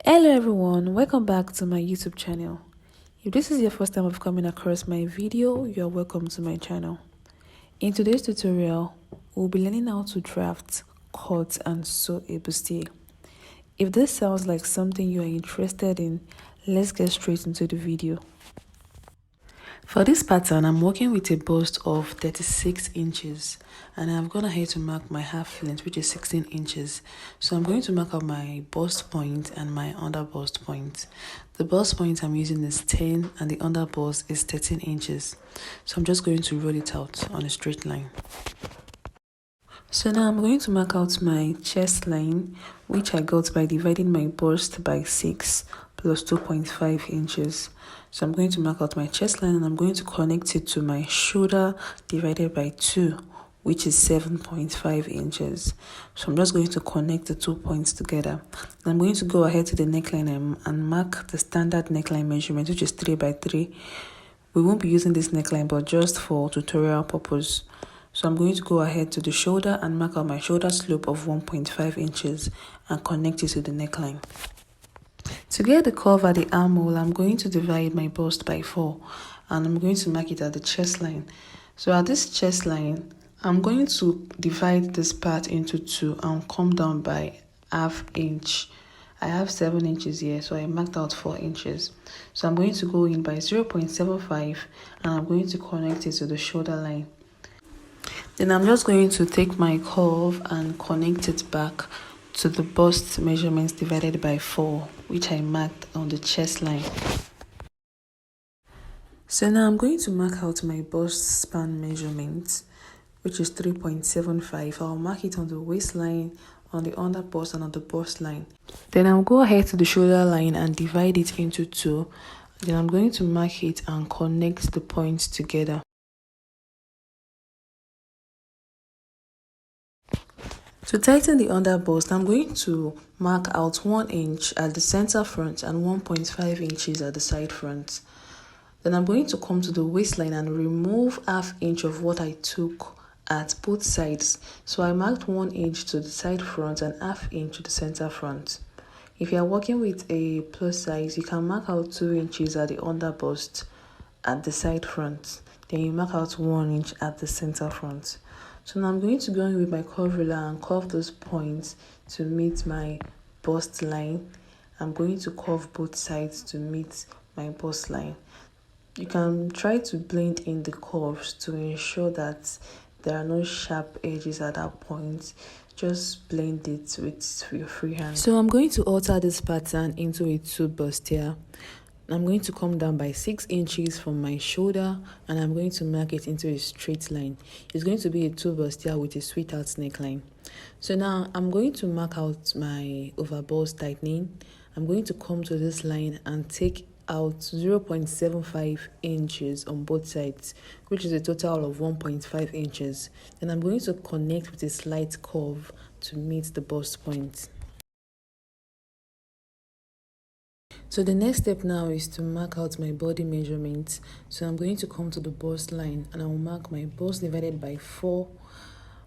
Hello everyone, welcome back to my YouTube channel. If this is your first time of coming across my video, you're welcome to my channel. In today's tutorial, we'll be learning how to draft, cut and sew a bustier. If this sounds like something you are interested in, let's get straight into the video. For this pattern, I'm working with a bust of 36 inches and I've gone ahead to mark my half length, which is 16 inches. So I'm going to mark out my bust point and my underbust point. The bust point I'm using is 10 and the underbust is 13 inches. So I'm just going to roll it out on a straight line. So now I'm going to mark out my chest line, which I got by dividing my bust by 6 plus 2.5 inches. So I'm going to mark out my chest line and I'm going to connect it to my shoulder divided by 2, which is 7.5 inches. So I'm just going to connect the 2 points together. I'm going to go ahead to the neckline and mark the standard neckline measurement, which is 3 by 3. We won't be using this neckline, but just for tutorial purpose. So I'm going to go ahead to the shoulder and mark out my shoulder slope of 1.5 inches and connect it to the neckline. To get the curve at the armhole, I'm going to divide my bust by 4 and I'm going to mark it at the chest line. So at this chest line, I'm going to divide this part into 2 and come down by ½ inch. I have 7 inches here, so I marked out 4 inches. So I'm going to go in by 0.75 and I'm going to connect it to the shoulder line. Then I'm just going to take my curve and connect it back to the bust measurements divided by 4, which I marked on the chest line. So now I'm going to mark out my bust span measurement, which is 3.75. I'll mark it on the waistline, on the underbust and on the bust line. Then I'll go ahead to the shoulder line and divide it into 2. Then I'm going to mark it and connect the points together. To tighten the underbust, I'm going to mark out 1 inch at the center front and 1.5 inches at the side front. Then I'm going to come to the waistline and remove ½ inch of what I took at both sides. So I marked 1 inch to the side front and ½ inch to the center front. If you are working with a plus size, you can mark out 2 inches at the underbust at the side front. Then you mark out 1 inch at the center front. So now I'm going to go in with my curve ruler and curve those points to meet my bust line. I'm going to curve both sides to meet my bust line. You can try to blend in the curves to ensure that there are no sharp edges at that point. Just blend it with your free hand. So I'm going to alter this pattern into a 2 bustier. I'm going to come down by 6 inches from my shoulder and I'm going to mark it into a straight line. It's going to be a 2 bustier with a sweetheart neckline. So now I'm going to mark out my overbust tightening. I'm going to come to this line and take out 0.75 inches on both sides, which is a total of 1.5 inches. Then I'm going to connect with a slight curve to meet the bust point. So the next step now is to mark out my body measurements. So I'm going to come to the bust line and I will mark my bust divided by 4.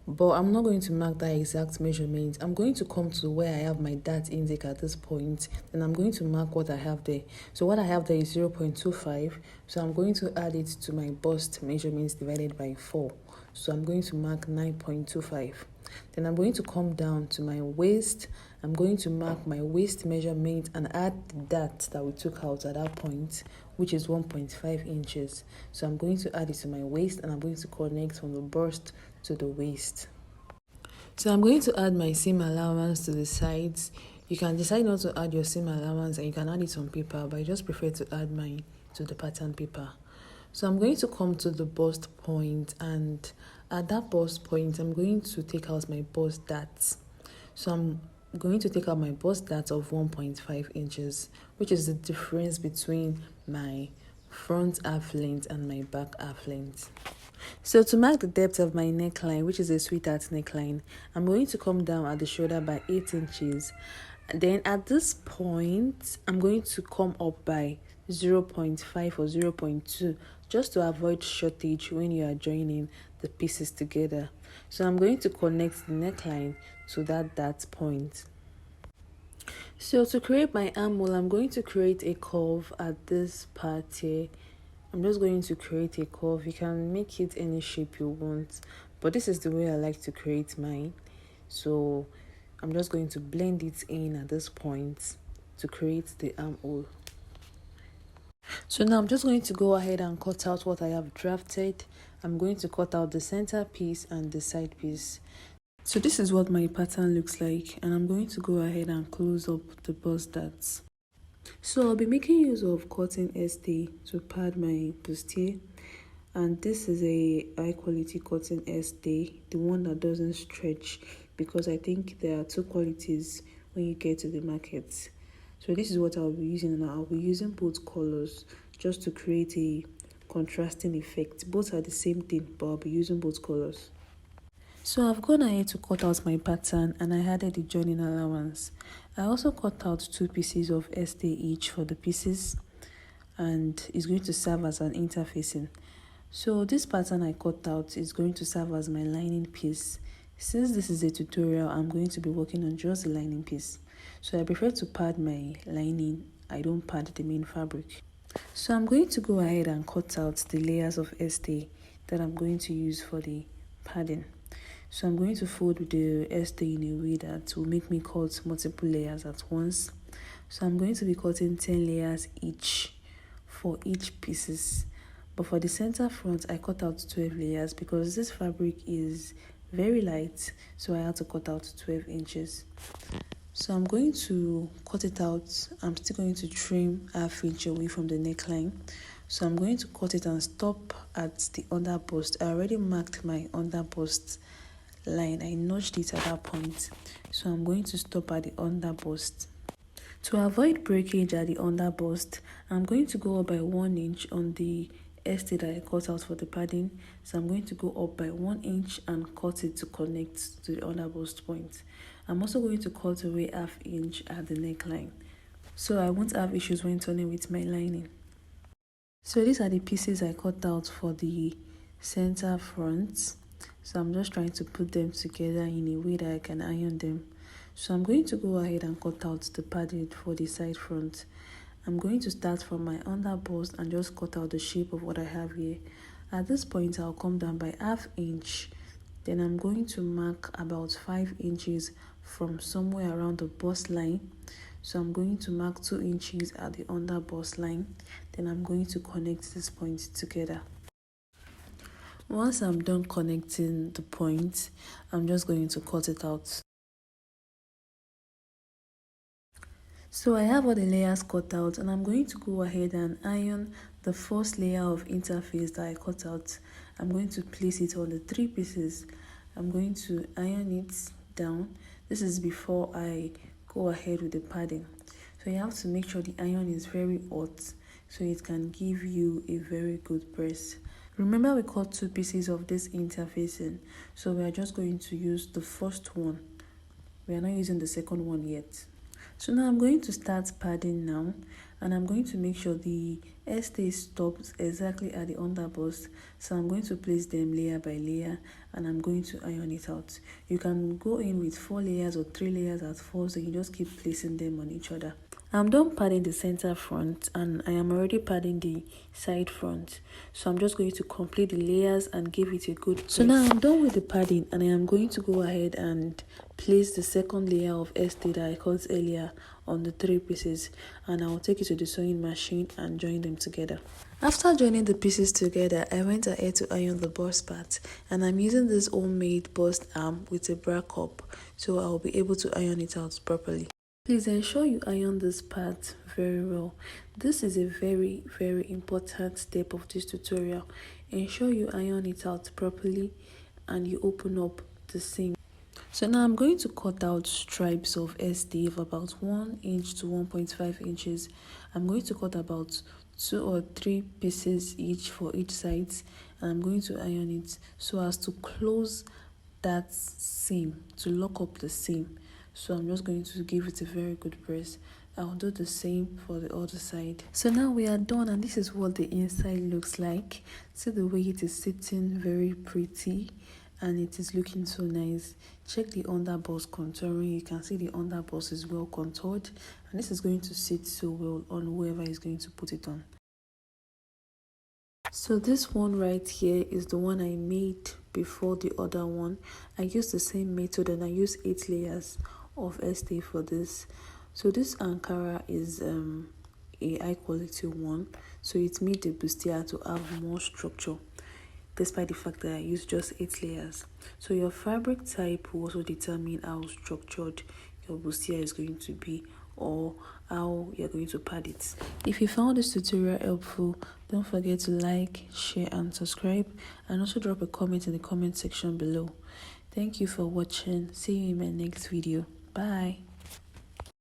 But I'm not going to mark that exact measurement. I'm going to come to where I have my dart intake at this point. Then I'm going to mark what I have there. So what I have there is 0.25. So I'm going to add it to my bust measurements divided by 4. So I'm going to mark 9.25. Then I'm going to come down to my waist. I'm going to mark my waist measurement and add the dart that we took out at that point, which is 1.5 inches. So I'm going to add it to my waist and I'm going to connect from the bust to the waist. So I'm going to add my seam allowance to the sides. You can decide not to add your seam allowance and you can add it on paper, but I just prefer to add mine to the pattern paper. So I'm going to come to the bust point and at that bust point, I'm going to take out my bust darts. So I'm going to take out my bust dart of 1.5 inches, which is the difference between my front half length and my back half length. So to mark the depth of my neckline, which is a sweetheart neckline, I'm going to come down at the shoulder by 8 inches. Then at this point, I'm going to come up by 0.5 or 0.2 just to avoid shortage when you are joining the pieces together. So I'm going to connect the neckline to that point. So to create my armhole, I'm going to create a curve at this part here. I'm just going to create a curve. You can make it any shape you want, but this is the way I like to create mine. So I'm just going to blend it in at this point to create the armhole. So now I'm just going to go ahead and cut out what I have drafted. I'm going to cut out the center piece and the side piece. So this is what my pattern looks like, and I'm going to go ahead and close up the bust darts. So I'll be making use of cotton SD to pad my bustier, and this is a high quality cotton SD, the one that doesn't stretch, because I think there are two qualities when you get to the market. So this is what I'll be using, and I'll be using both colors just to create a contrasting effect. Both are the same thing, but I'll be using both colors. So I've gone ahead to cut out my pattern, and I added the joining allowance. I also cut out 2 pieces of SD each for the pieces, and it's going to serve as an interfacing. So this pattern I cut out is going to serve as my lining piece. Since this is a tutorial, I'm going to be working on just the lining piece. So I prefer to pad my lining. I don't pad the main fabric. So I'm going to go ahead and cut out the layers of SD that I'm going to use for the padding. So I'm going to fold the SD in a way that will make me cut multiple layers at once. So I'm going to be cutting 10 layers each for each pieces. But for the center front, I cut out 12 layers because this fabric is very light, so I had to cut out 12 inches. So I'm going to cut it out. I'm still going to trim half inch away from the neckline. So I'm going to cut it and stop at the underbust. I already marked my underbust line. I notched it at that point. So I'm going to stop at the underbust. To avoid breakage at the underbust, I'm going to go up by 1 inch on the SD that I cut out for the padding. So I'm going to go up by 1 inch and cut it to connect to the underbust point. I'm also going to cut away ½ inch at the neckline, so I won't have issues when turning with my lining. So these are the pieces I cut out for the center front. So I'm just trying to put them together in a way that I can iron them. So I'm going to go ahead and cut out the padding for the side front. I'm going to start from my underbust and just cut out the shape of what I have here. At this point, I'll come down by ½ inch. Then I'm going to mark about 5 inches from somewhere around the bust line. So I'm going to mark 2 inches at the underbust line. Then I'm going to connect this point together. Once I'm done connecting the point, I'm just going to cut it out. So I have all the layers cut out, and I'm going to go ahead and iron the first layer of interface that I cut out. I'm going to place it on the 3 pieces. I'm going to iron it down. This is before I go ahead with the padding. So you have to make sure the iron is very hot so it can give you a very good press. Remember, we cut 2 pieces of this interfacing, so we are just going to use the first one. We are not using the second one yet. So now I'm going to start padding now, and I'm going to make sure the SD stops exactly at the underbust. So I'm going to place them layer by layer, and I'm going to iron it out. You can go in with 4 layers or 3 layers at first, so you just keep placing them on each other. I'm done padding the center front, and I am already padding the side front. So I'm just going to complete the layers and give it a good press. So now I'm done with the padding, and I am going to go ahead and place the second layer of SD that I cut earlier on the 3 pieces, and I will take it to the sewing machine and join them together. After joining the pieces together, I went ahead to iron the bust part, and I'm using this homemade bust arm with a bra cup, so I will be able to iron it out properly. Please ensure you iron this part very well. This is a very important step of this tutorial. Ensure you iron it out properly and you open up the seam. So now I'm going to cut out stripes of SD of about 1 inch to 1.5 inches. I'm going to cut about 2 or 3 pieces each for each side, and I'm going to iron it so as to close that seam, to lock up the seam. So I'm just going to give it a very good press. I'll do the same for the other side. So now we are done, and this is what the inside looks like. See the way it is sitting, very pretty. and it is looking so nice. Check the underbust contouring. You can see the underbust is well contoured, and this is going to sit so well on whoever is going to put it on. So this one right here is the one I made before the other one. I used the same method and I used 8 layers of stay for this. So this Ankara is a high quality one, so it made the bustier to have more structure despite the fact that I used just 8 layers. So your fabric type will also determine how structured your bustier is going to be, or how you're going to pad it. If you found this tutorial helpful, don't forget to like, share and subscribe, and also drop a comment in the comment section below. Thank you for watching. See you in my next video. Bye.